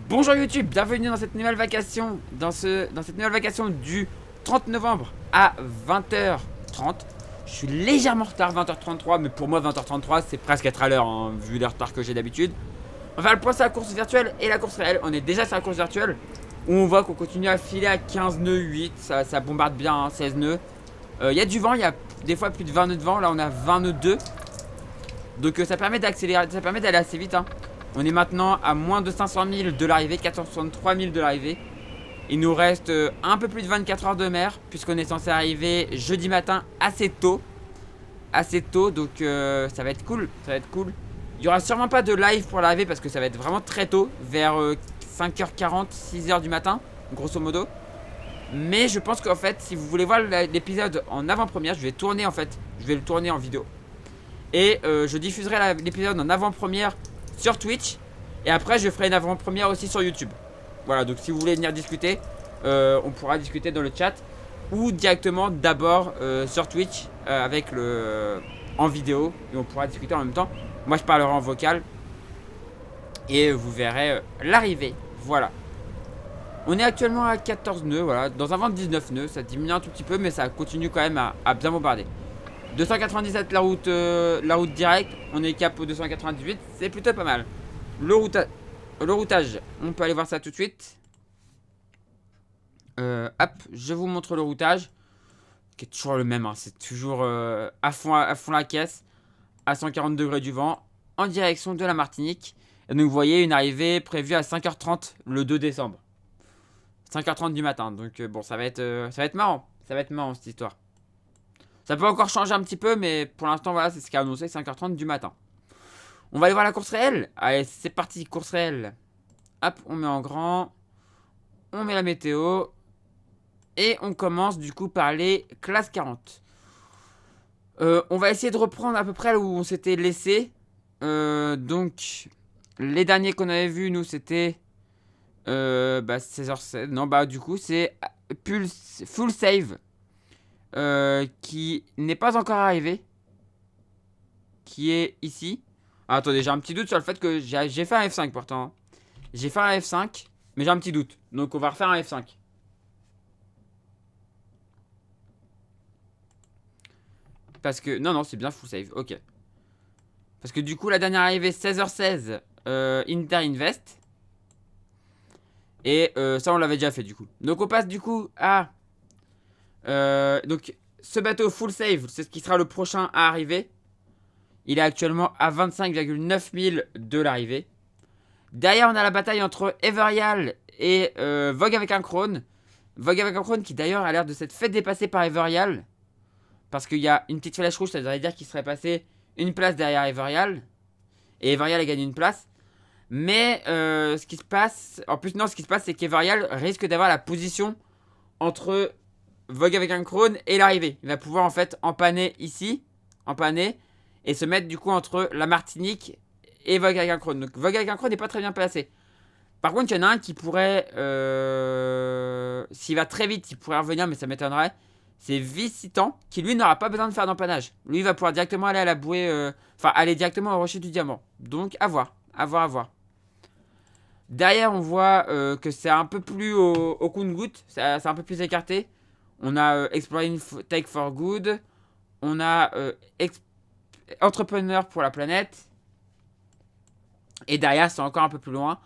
Bonjour YouTube, bienvenue dans cette nouvelle vacation, dans cette nouvelle vacation du 30 novembre à 20h30. Je suis légèrement en retard, 20h33, mais pour moi 20h33 c'est presque être à l'heure, hein, vu le retard que j'ai d'habitude. On va faire le point sur la course virtuelle et la course réelle. On est déjà sur la course virtuelle, où on voit qu'on continue à filer à 15 nœuds 8, ça bombarde bien, hein, 16 nœuds. Il y a du vent, il y a des fois plus de 20 nœuds de vent, là on a 20 nœuds 2. Donc ça permet d'accélérer, ça permet d'aller assez vite, hein. On est maintenant à moins de 500 000 de l'arrivée, 463 000 de l'arrivée. Il nous reste un peu plus de 24 heures de mer, puisqu'on est censé arriver jeudi matin assez tôt. Assez tôt, donc ça va être cool, ça va être cool. Il n'y aura sûrement pas de live pour l'arrivée, parce que ça va être vraiment très tôt, vers 5h40, 6h du matin, grosso modo. Mais je pense qu'en fait, si vous voulez voir l'épisode en avant-première, je vais le tourner en vidéo. Et je diffuserai l'épisode en avant-première sur Twitch. Et après je ferai une avant-première aussi sur YouTube. Voilà, donc si vous voulez venir discuter, on pourra discuter dans le chat. Ou directement d'abord sur Twitch avec en vidéo. Et on pourra discuter en même temps. Moi je parlerai en vocal. Et vous verrez l'arrivée. Voilà. On est actuellement à 14 nœuds, voilà. Dans un vent de 19 nœuds, ça diminue un tout petit peu. Mais ça continue quand même à bien bombarder. 297 la route directe, on est cap au 298, c'est plutôt pas mal. Le routage, on peut aller voir ça tout de suite. Hop, je vous montre le routage, qui est toujours le même, hein. C'est toujours à fond la caisse, à 140 degrés du vent, en direction de la Martinique. Et donc vous voyez une arrivée prévue à 5h30 le 2 décembre. 5h30 du matin, donc bon ça va être marrant, cette histoire. Ça peut encore changer un petit peu, mais pour l'instant, voilà, c'est ce qu'a annoncé, 5h30 du matin. On va aller voir la course réelle. Allez, c'est parti, course réelle. Hop, on met en grand. On met la météo. Et on commence du coup par les classes 40. On va essayer de reprendre à peu près là où on s'était laissé. Donc, les derniers qu'on avait vus, nous, c'était 16h16. Non, bah du coup, c'est Full Save. Qui n'est pas encore arrivé, qui est ici. Ah, attendez, j'ai un petit doute sur le fait que j'ai fait un F5 pourtant. J'ai fait un F5, mais j'ai un petit doute. Donc on va refaire un F5. Parce que... Non, c'est bien full save, ok. Parce que du coup, la dernière arrivée, 16h16, Inter Invest. Et ça, on l'avait déjà fait du coup. Donc on passe du coup à... donc ce bateau full save, c'est ce qui sera le prochain à arriver. Il est actuellement à 25,9 000 de l'arrivée. Derrière, on a la bataille entre Everial et Vogue avec un Crone. Vogue avec un Crone qui d'ailleurs a l'air de s'être fait dépasser par Everial. Parce qu'il y a une petite flèche rouge, ça voudrait dire qu'il serait passé une place derrière Everial. Et Everial a gagné une place. Mais ce qui se passe... En plus, non, ce qui se passe, c'est qu'Everial risque d'avoir la position entre Vogue avec un Crone et l'arrivée. Il va pouvoir en fait empanner ici. Empanner. Et se mettre du coup entre la Martinique et Vogue avec un Crone. Donc Vogue avec un Crone n'est pas très bien placé. Par contre, il y en a un qui pourrait... s'il va très vite, il pourrait revenir, mais ça m'étonnerait. C'est Visitant, qui lui n'aura pas besoin de faire d'empannage. Lui, il va pouvoir directement aller à la bouée... Enfin, aller directement au rocher du diamant. Donc, à voir. À voir, à voir. Derrière, on voit que c'est un peu plus au compte-goutte. C'est un peu plus écarté. On a Exploring Take for Good. On a Entrepreneur pour la planète. Et derrière, c'est encore un peu plus loin.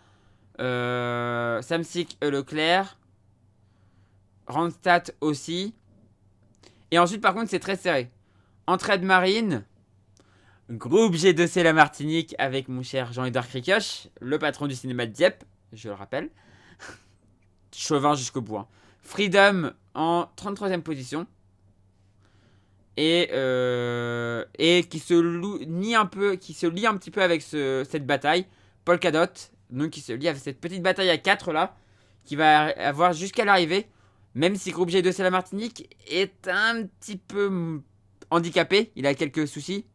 Samsic et Leclerc. Randstad aussi. Et ensuite, par contre, c'est très serré. Entraide marine. Groupe G2C La Martinique avec mon cher Jean-Edouard Cricoche, le patron du cinéma de Dieppe, je le rappelle. Chauvin jusqu'au bout, hein. Freedom en 33e position. Et qui se lie un petit peu avec cette bataille. Polkadot, donc qui se lie avec cette petite bataille à 4 là, qui va avoir jusqu'à l'arrivée. Même si Groupe G2C La Martinique est un petit peu handicapé, il a quelques soucis,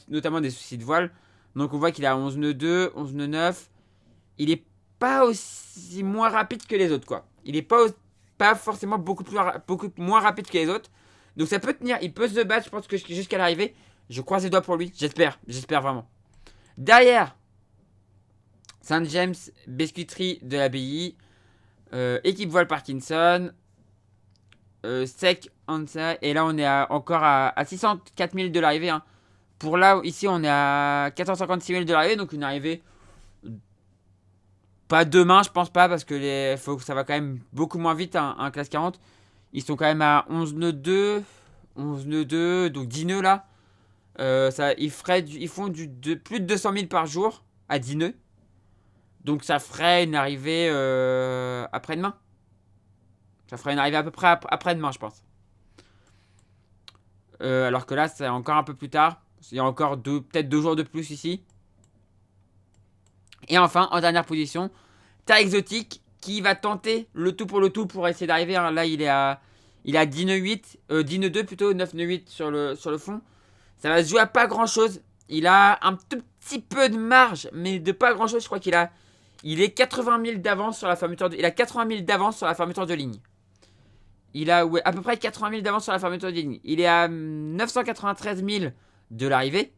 notamment des soucis de voile. Donc on voit qu'il a 11 nœuds 2, 11 nœuds 9. Il est pas aussi moins rapide que les autres, quoi. Il est pas forcément beaucoup moins rapide que les autres. Donc ça peut tenir, il peut se battre, je pense que jusqu'à l'arrivée. Je croise les doigts pour lui, j'espère vraiment. Derrière, Saint-James, biscuiterie de l'abbaye. Équipe voile Parkinson. Sec, Ansa. Et là, on est encore à 604 000 de l'arrivée. Hein. Pour là, ici, on est à 456 000 de l'arrivée. Donc, une arrivée. Pas demain, je pense pas. Parce que ça va quand même beaucoup moins vite. Un classe 40. Ils sont quand même à 11 nœuds 2. 11 nœuds 2. Donc, 10 nœuds là. Ils font plus de 200 000 par jour. À 10 nœuds. Donc, ça ferait une arrivée après-demain. Ça ferait une arrivée à peu près après-demain, je pense. Alors que là, c'est encore un peu plus tard. Il y a encore peut-être 2 jours de plus ici. Et enfin, en dernière position, Terre Exotique qui va tenter le tout pour essayer d'arriver. Hein. Là, il est à 10 nœuds 8, 10 nœuds 2 plutôt, 9 nœuds 8 sur le fond. Ça va se jouer à pas grand-chose. Il a un tout petit peu de marge, mais de pas grand-chose. Je crois il est 80 000 d'avance sur la fermeture il a 80 000 d'avance sur la fermeture de ligne. Il a à peu près 80 000 d'avance sur la fermeture de ligne. Il est à 993 000 de l'arrivée.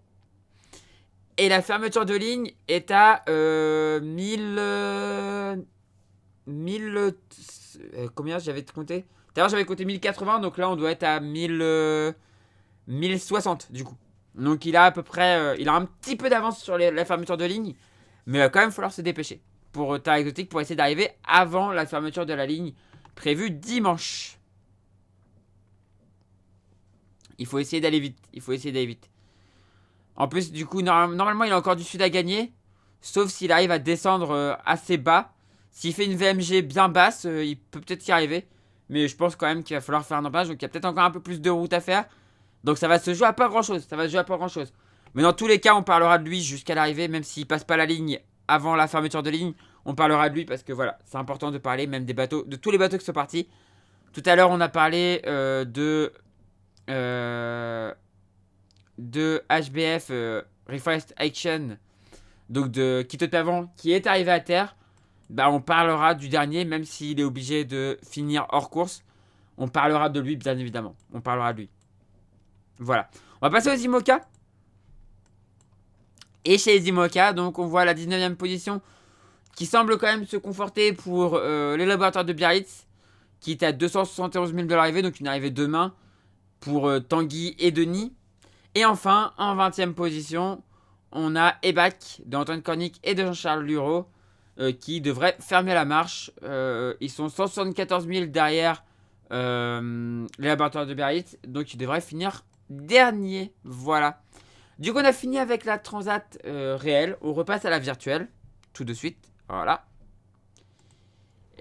Et la fermeture de ligne est à 1000... combien j'avais compté? D'ailleurs, j'avais compté 1080, donc là, on doit être à 1060 du coup. Donc, il a à peu près... il a un petit peu d'avance sur la fermeture de ligne. Mais il va quand même falloir se dépêcher pour Terre Exotique pour essayer d'arriver avant la fermeture de la ligne prévue dimanche. Il faut essayer d'aller vite. En plus, du coup, normalement, il a encore du sud à gagner. Sauf s'il arrive à descendre assez bas. S'il fait une VMG bien basse, il peut peut-être y arriver. Mais je pense quand même qu'il va falloir faire un empêche. Donc, il y a peut-être encore un peu plus de route à faire. Donc, ça va se jouer à pas grand-chose. Mais dans tous les cas, on parlera de lui jusqu'à l'arrivée. Même s'il passe pas la ligne avant la fermeture de ligne, on parlera de lui. Parce que voilà, c'est important de parler même des bateaux, de tous les bateaux qui sont partis. Tout à l'heure, on a parlé de HBF Reforest Action, donc de Quito de Pavon, qui est arrivé à terre. Bah, on parlera du dernier, même s'il est obligé de finir hors course. On parlera de lui, bien évidemment. On parlera de lui. Voilà. On va passer aux IMOCA. Et chez les IMOCA, donc on voit la 19e position qui semble quand même se conforter pour les laboratoires de Biarritz, qui est à 271 000 de l'arrivée, donc une arrivée demain pour Tanguy et Denis. Et enfin, en 20e position, on a Ebac d'Antoine Cornic et de Jean-Charles Lureau qui devraient fermer la marche. Ils sont 174 000 derrière les laboratoires de Biarritz, donc ils devraient finir dernier. Voilà. Du coup, on a fini avec la transat réelle. On repasse à la virtuelle tout de suite. Voilà.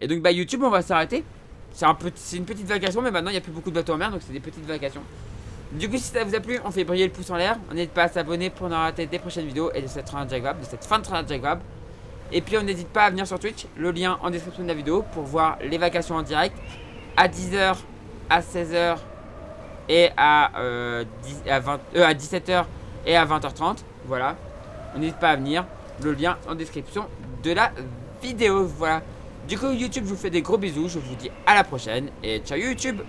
Et donc, bah, YouTube, on va s'arrêter. C'est une petite vacation, mais maintenant, il n'y a plus beaucoup de bateaux en mer, donc c'est des petites vacations. Du coup, si ça vous a plu, on fait briller le pouce en l'air. N'hésitez pas à s'abonner pour ne rater des prochaines vidéos et de cette fin de Jack Wab. Et puis, on n'hésite pas à venir sur Twitch. Le lien en description de la vidéo pour voir les vacations en direct à 10h, à 16h et à 17h et à 20h30. Voilà. On n'hésite pas à venir. Le lien en description de la vidéo. Voilà. Du coup, YouTube, je vous fais des gros bisous. Je vous dis à la prochaine et ciao YouTube.